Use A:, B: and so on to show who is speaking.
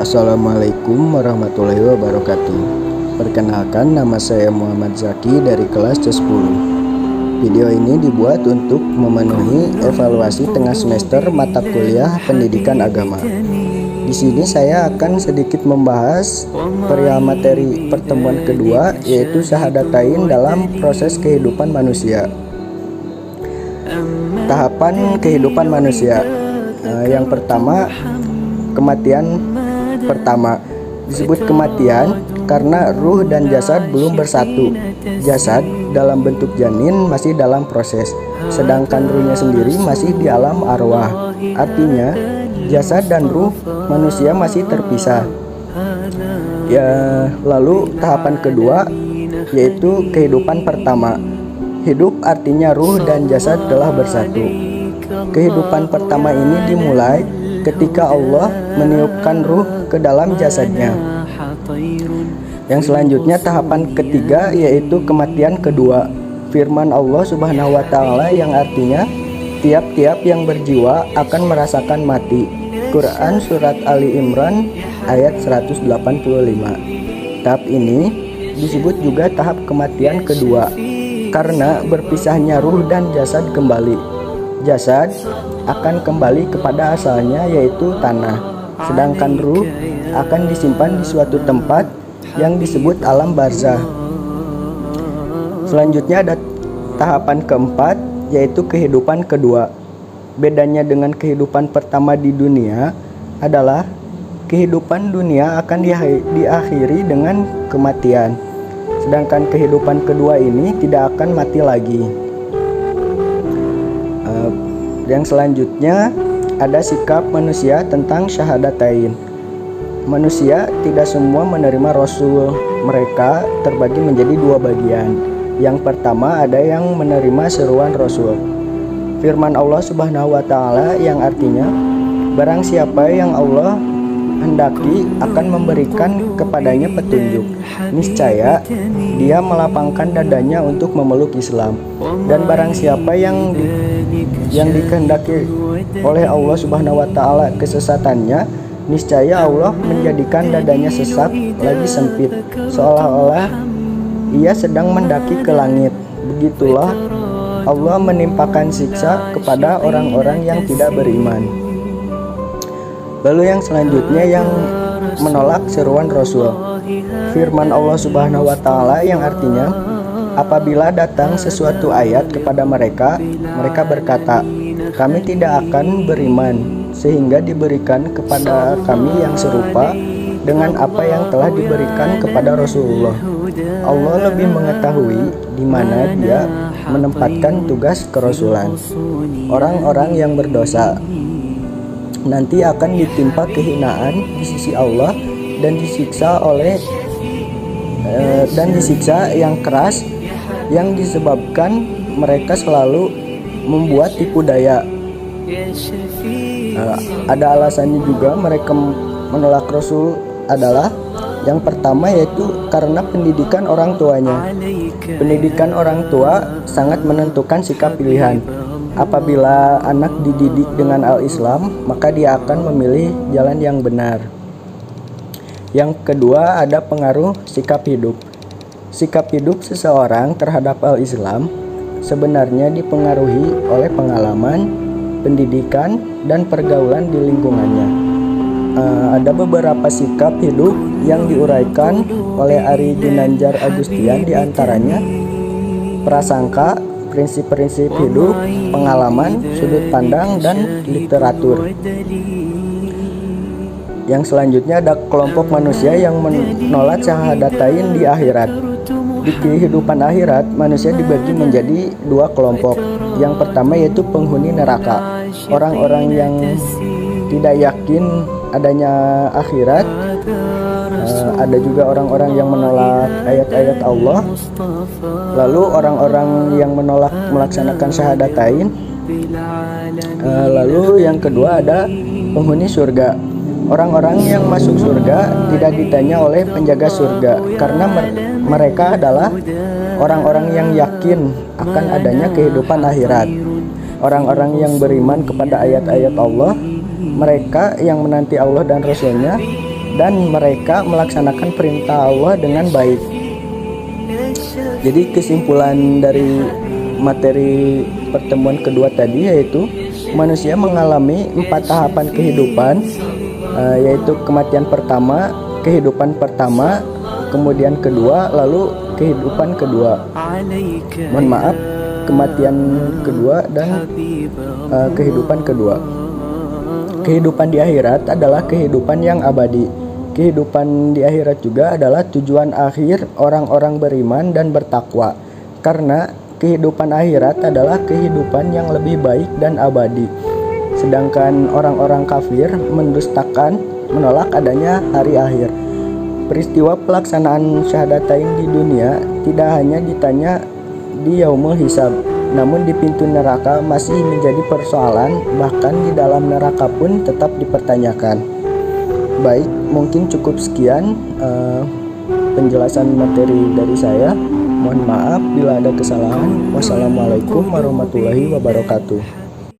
A: Assalamualaikum warahmatullahi wabarakatuh. Perkenalkan, nama saya Muhammad Zaki dari kelas C10. Video ini dibuat untuk memenuhi evaluasi tengah semester mata kuliah pendidikan agama. Di sini saya akan sedikit membahas perihal materi pertemuan kedua, yaitu syahadatain dalam proses kehidupan manusia. Tahapan kehidupan manusia. Yang pertama, kematian pertama. Disebut kematian karena ruh dan jasad belum bersatu. Jasad dalam bentuk janin masih dalam proses, sedangkan ruhnya sendiri masih di alam arwah. Artinya jasad dan ruh manusia masih terpisah. Lalu tahapan kedua yaitu kehidupan pertama. Hidup artinya ruh dan jasad telah bersatu. Kehidupan pertama ini dimulai ketika Allah meniupkan ruh ke dalam jasadnya. Yang selanjutnya tahapan ketiga yaitu kematian kedua. Firman Allah Subhanahu wa taala yang artinya tiap-tiap yang berjiwa akan merasakan mati. Quran surat Ali Imran ayat 185. Tahap ini disebut juga tahap kematian kedua karena berpisahnya ruh dan jasad kembali. Jasad akan kembali kepada asalnya yaitu tanah, sedangkan ruh akan disimpan di suatu tempat yang disebut alam barzah. Selanjutnya ada tahapan keempat yaitu kehidupan kedua. Bedanya dengan kehidupan pertama di dunia adalah kehidupan dunia akan diakhiri dengan kematian, sedangkan kehidupan kedua ini tidak akan mati lagi. Yang selanjutnya ada sikap manusia tentang syahadatain. Manusia tidak semua menerima Rasul. Mereka terbagi menjadi dua bagian. Yang pertama ada yang menerima seruan Rasul. Firman Allah Subhanahu wa taala yang artinya barang siapa yang Allah hendaki akan memberikan kepadanya petunjuk, niscaya dia melapangkan dadanya untuk memeluk Islam. Dan barang siapa yang dikehendaki oleh Allah Subhanahu wa taala kesesatannya, niscaya Allah menjadikan dadanya sesat lagi sempit, seolah-olah ia sedang mendaki ke langit. Begitulah Allah menimpakan siksa kepada orang-orang yang tidak beriman. Lalu yang selanjutnya yang menolak seruan Rasul. Firman Allah Subhanahu wa taala yang artinya apabila datang sesuatu ayat kepada mereka, mereka berkata, kami tidak akan beriman sehingga diberikan kepada kami yang serupa dengan apa yang telah diberikan kepada Rasulullah. Allah lebih mengetahui di mana Dia menempatkan tugas kerasulan. Orang-orang yang berdosa nanti akan ditimpa kehinaan di sisi Allah dan disiksa yang keras yang disebabkan mereka selalu membuat tipu daya. Ada alasannya juga mereka menolak Rasul adalah yang pertama yaitu karena pendidikan orang tuanya. Pendidikan orang tua sangat menentukan sikap pilihan. Apabila anak dididik dengan al-Islam, maka dia akan memilih jalan yang benar. Yang kedua ada pengaruh sikap hidup. Sikap hidup seseorang terhadap al-Islam sebenarnya dipengaruhi oleh pengalaman, pendidikan, dan pergaulan di lingkungannya. Ada beberapa sikap hidup yang diuraikan oleh Ari Ginanjar Agustian, diantaranya prasangka, prinsip-prinsip hidup, pengalaman, sudut pandang, dan literatur. Yang selanjutnya ada kelompok manusia yang menolak syahadatain di akhirat. Di kehidupan akhirat, manusia dibagi menjadi dua kelompok. Yang pertama yaitu penghuni neraka. Orang-orang yang tidak yakin adanya akhirat. Ada juga orang-orang yang menolak ayat-ayat Allah. Lalu orang-orang yang menolak melaksanakan syahadatain. Lalu yang kedua ada penghuni surga. Orang-orang yang masuk surga tidak ditanya oleh penjaga surga karena mereka adalah orang-orang yang yakin akan adanya kehidupan akhirat. Orang-orang yang beriman kepada ayat-ayat Allah, mereka yang menanti Allah dan Rasul-Nya, dan mereka melaksanakan perintah Allah dengan baik. Jadi kesimpulan dari materi pertemuan kedua tadi yaitu manusia mengalami 4 tahapan kehidupan, yaitu kematian pertama, kehidupan pertama, kemudian kedua, lalu kehidupan kedua. Mohon maaf, kematian kedua dan kehidupan kedua. Kehidupan di akhirat adalah kehidupan yang abadi. Kehidupan di akhirat juga adalah tujuan akhir orang-orang beriman dan bertakwa. Karena kehidupan akhirat adalah kehidupan yang lebih baik dan abadi. Sedangkan orang-orang kafir mendustakan, menolak adanya hari akhir. Peristiwa pelaksanaan syahadatain di dunia tidak hanya ditanya di yaumul hisab, namun di pintu neraka masih menjadi persoalan, bahkan di dalam neraka pun tetap dipertanyakan. Baik, mungkin cukup sekian penjelasan materi dari saya. Mohon maaf bila ada kesalahan. Wassalamualaikum warahmatullahi wabarakatuh.